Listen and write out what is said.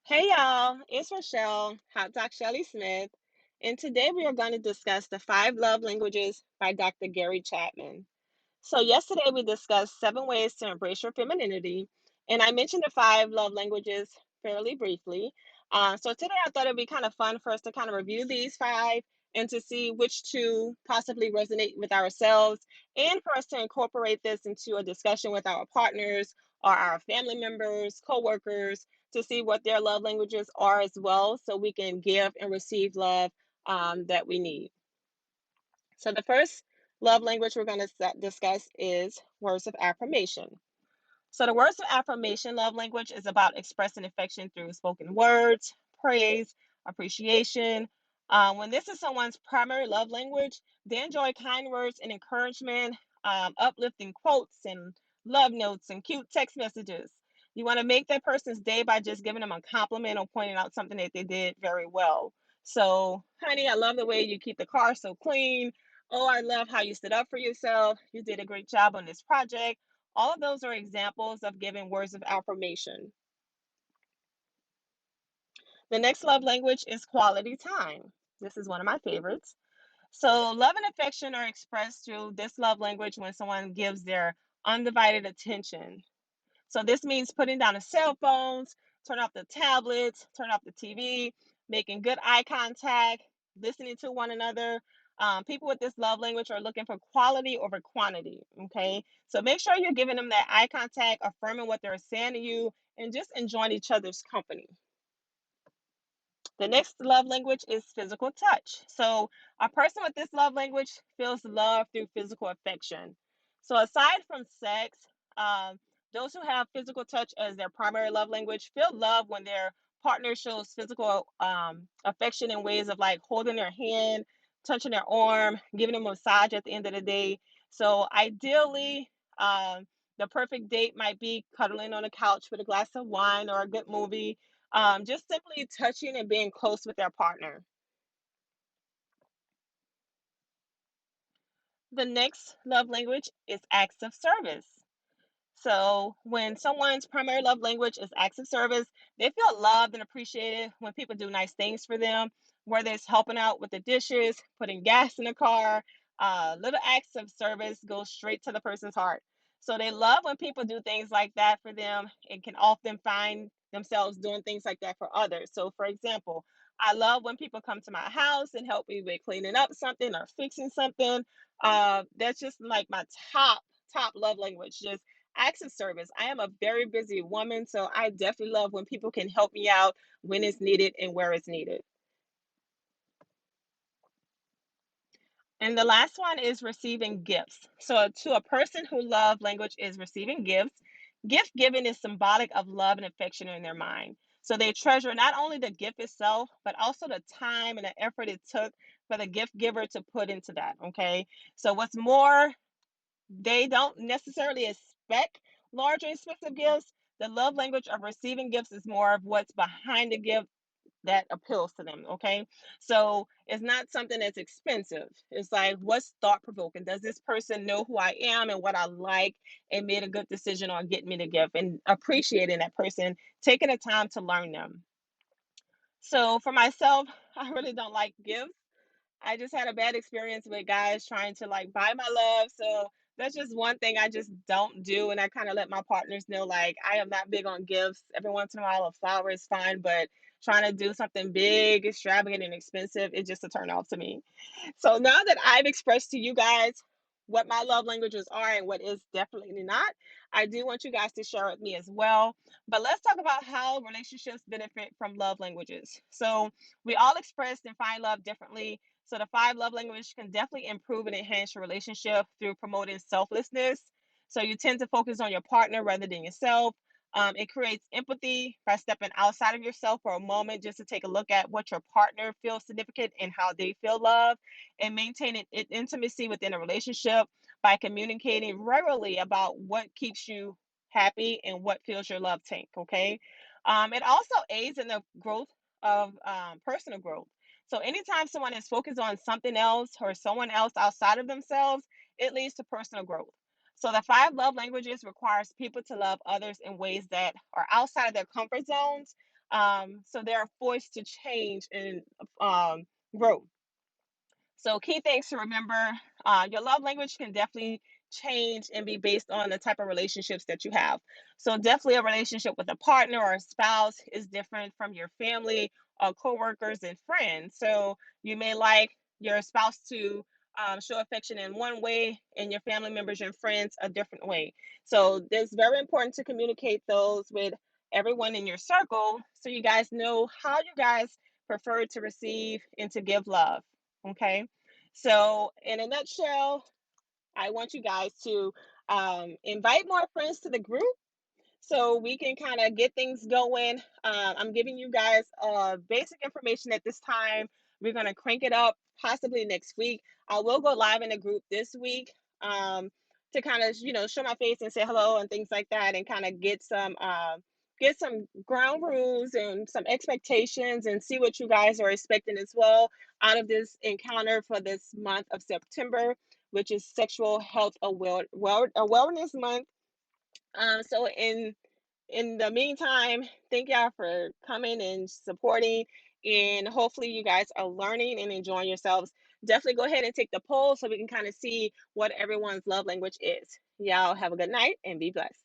Hey y'all, it's Rochelle, Hot Doc Shelley Smith, and today we are going to discuss the five love languages by Dr. Gary Chapman. So, yesterday we discussed 7 ways to embrace your femininity, and I mentioned the five love languages fairly briefly. So, today I thought it'd be kind of fun for us to kind of review these five and to see which two possibly resonate with ourselves, and for us to incorporate this into a discussion with our partners or our family members, coworkers, to see what their love languages are as well, so we can give and receive love that we need. So, the first love language we're going to discuss is words of affirmation. So, the words of affirmation love language is about expressing affection through spoken words, praise, appreciation. When this is someone's primary love language, they enjoy kind words and encouragement, uplifting quotes and love notes and cute text messages. You want to make that person's day by just giving them a compliment or pointing out something that they did very well. So, honey, I love the way you keep the car so clean. Oh, I love how you stood up for yourself. You did a great job on this project. All of those are examples of giving words of affirmation. The next love language is quality time. This is one of my favorites. So, love and affection are expressed through this love language when someone gives their undivided attention. So this means putting down the cell phones, turn off the tablets, turn off the TV, making good eye contact, listening to one another. People with this love language are looking for quality over quantity. Okay. So make sure you're giving them that eye contact, affirming what they're saying to you, and just enjoying each other's company. The next love language is physical touch. So, a person with this love language feels love through physical affection. So, aside from sex, those who have physical touch as their primary love language feel love when their partner shows physical affection in ways of like holding their hand, touching their arm, giving them a massage at the end of the day. So, ideally, the perfect date might be cuddling on a couch with a glass of wine or a good movie, just simply touching and being close with their partner. The next love language is acts of service. So, when someone's primary love language is acts of service, they feel loved and appreciated when people do nice things for them, whether it's helping out with the dishes, putting gas in the car. Little acts of service go straight to the person's heart. So, they love when people do things like that for them and can often find themselves doing things like that for others. So, for example, I love when people come to my house and help me with cleaning up something or fixing something. That's just like my top love language. Just acts of service. I am a very busy woman, so I definitely love when people can help me out when it's needed and where it's needed. And the last one is receiving gifts. So, to a person who love language is receiving gifts, gift giving is symbolic of love and affection in their mind. So, they treasure not only the gift itself, but also the time and the effort it took for the gift giver to put into that. Okay. So, what's more, they don't necessarily expect large or expensive gifts. The love language of receiving gifts is more of what's behind the gift that appeals to them. Okay. So it's not something that's expensive. It's like, what's thought provoking? Does this person know who I am and what I like and made a good decision on getting me the gift and appreciating that person, taking the time to learn them? So for myself, I really don't like gifts. I just had a bad experience with guys trying to like buy my love. So that's just one thing I just don't do. And I kind of let my partners know like I am not big on gifts. Every once in a while, a flower is fine, but trying to do something big, extravagant, and expensive is just a turn off to me. So now that I've expressed to you guys what my love languages are and what is definitely not, I do want you guys to share with me as well. But let's talk about how relationships benefit from love languages. So we all express and find love differently. So the five love languages can definitely improve and enhance your relationship through promoting selflessness. So you tend to focus on your partner rather than yourself. It creates empathy by stepping outside of yourself for a moment just to take a look at what your partner feels significant and how they feel loved, and maintaining intimacy within a relationship by communicating regularly about what keeps you happy and what fills your love tank. Okay. It also aids in the growth of personal growth. So anytime someone is focused on something else or someone else outside of themselves, it leads to personal growth. So the five love languages requires people to love others in ways that are outside of their comfort zones. So they're forced to change and grow. So key things to remember, your love language can definitely change and be based on the type of relationships that you have. So definitely a relationship with a partner or a spouse is different from your family or coworkers and friends. So you may like your spouse to show affection in one way and your family members and friends a different way. So it's very important to communicate those with everyone in your circle so you guys know how you guys prefer to receive and to give love. Okay. So, in a nutshell, I want you guys to invite more friends to the group so we can kind of get things going. I'm giving you guys basic information at this time. We're going to crank it up possibly next week. I will go live in a group this week to kind of show my face and say hello and things like that, and kind of get some ground rules and some expectations and see what you guys are expecting as well out of this encounter for this month of September, which is Sexual Health Awareness Month. So in the meantime, thank y'all for coming and supporting. And hopefully, you guys are learning and enjoying yourselves. Definitely go ahead and take the poll so we can kind of see what everyone's love language is. Y'all have a good night and be blessed.